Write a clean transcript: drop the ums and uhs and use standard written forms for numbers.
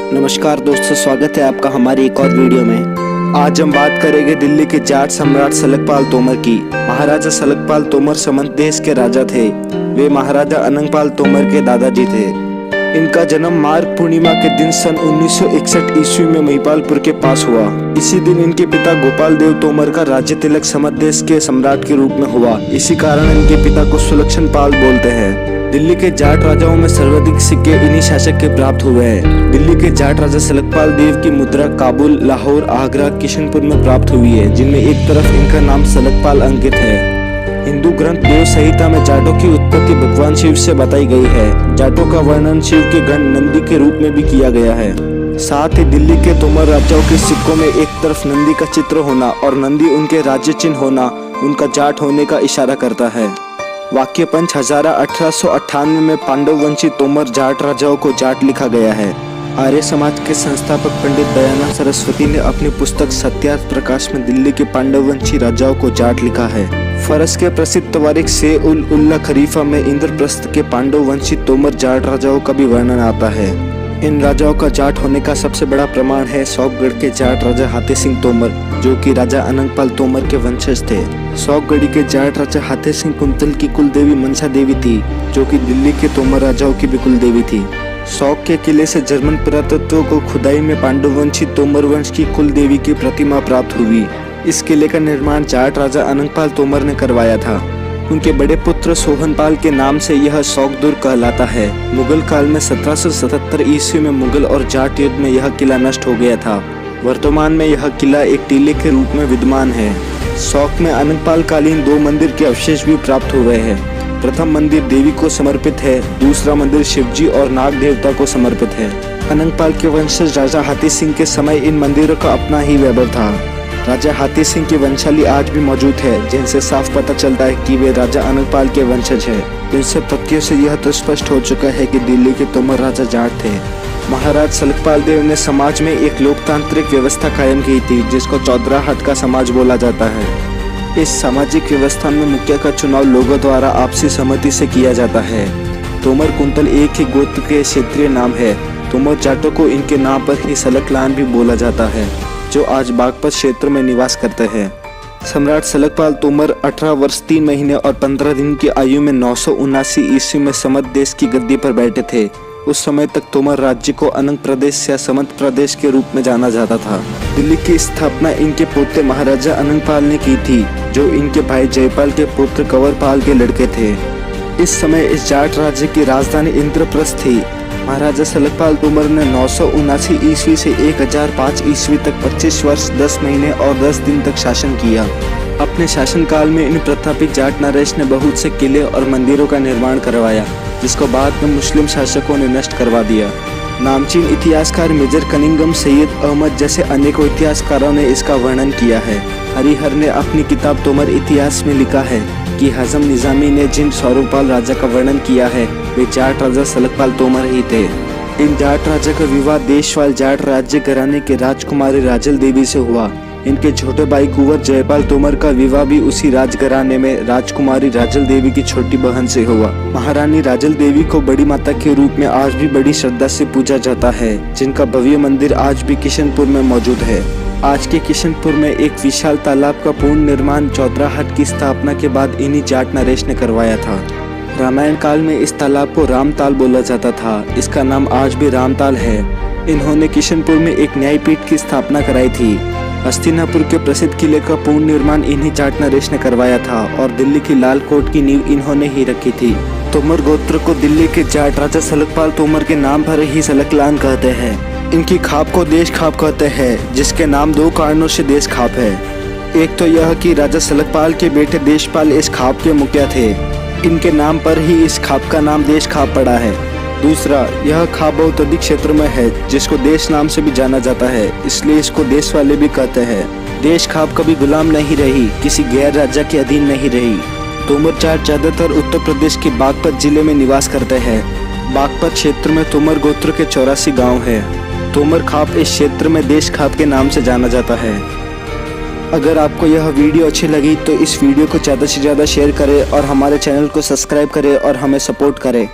नमस्कार दोस्तों, स्वागत है आपका हमारी एक और वीडियो में। आज हम बात करेंगे दिल्ली के जाट सम्राट सलकपाल तोमर की। महाराजा सलकपाल तोमर समंत देश के राजा थे। वे महाराजा अनंगपाल तोमर के दादाजी थे। इनका जन्म मार्ग पूर्णिमा के दिन सन 1961 ईस्वी में महिपालपुर के पास हुआ। इसी दिन इनके पिता गोपाल देव तोमर का राज्य तिलक समंत देश के सम्राट के रूप में हुआ। इसी कारण इनके पिता को सुलक्षण पाल बोलते हैं। दिल्ली के जाट राजाओं में सर्वाधिक सिक्के इन्हीं शासक के प्राप्त हुए हैं। दिल्ली के जाट राजा सलकपाल देव की मुद्रा काबुल, लाहौर, आगरा, किशनपुर में प्राप्त हुई है, जिनमें एक तरफ इनका नाम सलकपाल अंकित है। हिंदू ग्रंथ देव संहिता में जाटों की उत्पत्ति भगवान शिव से बताई गई है। जाटों का वर्णन शिव के गण नंदी के रूप में भी किया गया है। साथ ही दिल्ली के तोमर राजाओं के सिक्कों में एक तरफ नंदी का चित्र होना और नंदी उनके राज्य चिन्ह होना उनका जाट होने का इशारा करता है। वाक्य पंच हजारा 1898 में पांडव वंशी तोमर जाट राजाओं को जाट लिखा गया है। आर्य समाज के संस्थापक पंडित दयानंद सरस्वती ने अपनी पुस्तक सत्यार्थ प्रकाश में दिल्ली के पांडव वंशी राजाओं को जाट लिखा है। फरस के प्रसिद्ध तवारीख से उल उल्ला खरीफा में इंद्रप्रस्थ के पांडव वंशी तोमर जाट राजाओं का भी वर्णन आता है। इन राजाओं का जाट होने का सबसे बड़ा प्रमाण है सौगगढ़ के जाट राजा हाथी सिंह तोमर, जो कि राजा अनंगपाल तोमर के वंशज थे। सौगगढ़ी के जाट राजा हाथी सिंह कुंतल की कुल देवी मनसा देवी थी, जो कि दिल्ली के तोमर राजाओं की भी कुल देवी थी। सौग के किले से जर्मन पुरातत्व को खुदाई में पांडव वंशी तोमर वंश की कुल देवी की प्रतिमा प्राप्त हुई। इस किले का निर्माण जाट राजा अनंगपाल तोमर ने करवाया था। उनके बड़े पुत्र सोहनपाल के नाम से यह सौगदुर्ग कहलाता है। मुगल काल में 1777 ईस्वी में मुगल और जाट युद्ध में यह किला नष्ट हो गया था। वर्तमान में यह किला एक टीले के रूप में विद्यमान है। सौग में अनंगपाल कालीन 2 मंदिर के अवशेष भी प्राप्त हुए हैं। प्रथम मंदिर देवी को समर्पित है, दूसरा मंदिर शिवजी और नाग देवता को समर्पित है। अनंगपाल के वंशज राजा हाथी सिंह के समय इन मंदिरों का अपना ही वैभव था। राजा हाथी सिंह के वंशाली आज भी मौजूद है, जिनसे साफ पता चलता है कि वे राजा अनंगपाल के वंशज हैं। इन सब तथ्यों से यह तो स्पष्ट हो चुका है कि दिल्ली के तोमर राजा जाट थे। महाराज सलकपाल देव ने समाज में एक लोकतांत्रिक व्यवस्था कायम की थी, जिसको चौधराहट का समाज बोला जाता है। इस सामाजिक व्यवस्था में मुखिया का चुनाव लोगों द्वारा आपसी सहमति से किया जाता है। तोमर कुंतल एक ही गोत्र के क्षेत्रीय नाम है। तोमर जाटों को इनके नाम पर ही सलकलान भी बोला जाता है, जो आज बागपत क्षेत्र में निवास करते हैं। सम्राट सलकपाल तोमर 18 वर्ष 3 महीने और 15 दिन की आयु में 979 ईस्वी में समंत देश की गद्दी पर बैठे थे। उस समय तक तोमर राज्य को अनंग प्रदेश या समंत प्रदेश के रूप में जाना जाता था। दिल्ली की स्थापना इनके पोते महाराजा अनंगपाल ने की थी, जो इनके भाई जयपाल के पुत्र कंवरपाल के लड़के थे। इस समय इस जाट राज्य की राजधानी इंद्रप्रस्थ थी। महाराजा सलकपाल तोमर ने 979 ईस्वी से 1005 ईस्वी तक 25 वर्ष 10 महीने और 10 दिन तक शासन किया। अपने शासनकाल में इन प्रतापी जाट नरेश ने बहुत से किले और मंदिरों का निर्माण करवाया, जिसको बाद में मुस्लिम शासकों ने नष्ट करवा दिया। नामचीन इतिहासकार मेजर कनिंगम, सैयद अहमद जैसे अनेकों इतिहासकारों ने इसका वर्णन किया है। हरिहर ने अपनी किताब तोमर इतिहास में लिखा है कि हजम निजामी ने जिन सौरवपाल राजा का वर्णन किया है, वे जाट राजा सलकपाल तोमर ही थे। इन जाट राजा का विवाह देशवाल जाट राज्य घराने के राजकुमारी राजल देवी से हुआ। इनके छोटे भाई कुंवर जयपाल तोमर का विवाह भी उसी राजघराने में राजकुमारी राजल देवी की छोटी बहन से हुआ। महारानी राजल देवी को बड़ी माता के रूप में आज भी बड़ी श्रद्धा से पूजा जाता है, जिनका भव्य मंदिर आज भी किशनपुर में मौजूद है। आज के किशनपुर में एक विशाल तालाब का पूर्ण निर्माण चौधराहट की स्थापना के बाद इन्हीं जाट नरेश ने करवाया था। रामायण काल में इस तालाब को रामताल बोला जाता था। इसका नाम आज भी रामताल है। इन्होंने किशनपुर में एक न्यायपीठ की स्थापना कराई थी। हस्तिनापुर के प्रसिद्ध किले का पूर्ण निर्माण इन्हीं जाट नरेश ने करवाया था और दिल्ली की लाल कोट की नींव इन्होंने ही रखी थी। तोमर गोत्र को दिल्ली के जाट राजा सलकपाल तोमर के नाम पर ही सलकलान कहते हैं। इनकी खाप को देश खाप कहते हैं, जिसके नाम 2 कारणों से देश खाप है। एक तो यह कि राजा सलकपाल के बेटे देशपाल इस खाप के मुखिया थे। इनके नाम पर ही इस खाप का नाम देश खाप पड़ा है। दूसरा, यह खाप बहुत अधिक क्षेत्र में है, जिसको देश नाम से भी जाना जाता है, इसलिए इसको देश वाले भी कहते हैं। देश खाप कभी गुलाम नहीं रही, किसी गैर राजा के अधीन नहीं रही। तोमर जाट ज्यादातर उत्तर प्रदेश के बागपत जिले में निवास करते हैं। बागपत क्षेत्र में तोमर गोत्र के 84 गाँव है। तोमर खाप इस क्षेत्र में देश खाप के नाम से जाना जाता है। अगर आपको यह वीडियो अच्छी लगी तो इस वीडियो को ज़्यादा से ज़्यादा शेयर करें और हमारे चैनल को सब्सक्राइब करें और हमें सपोर्ट करें।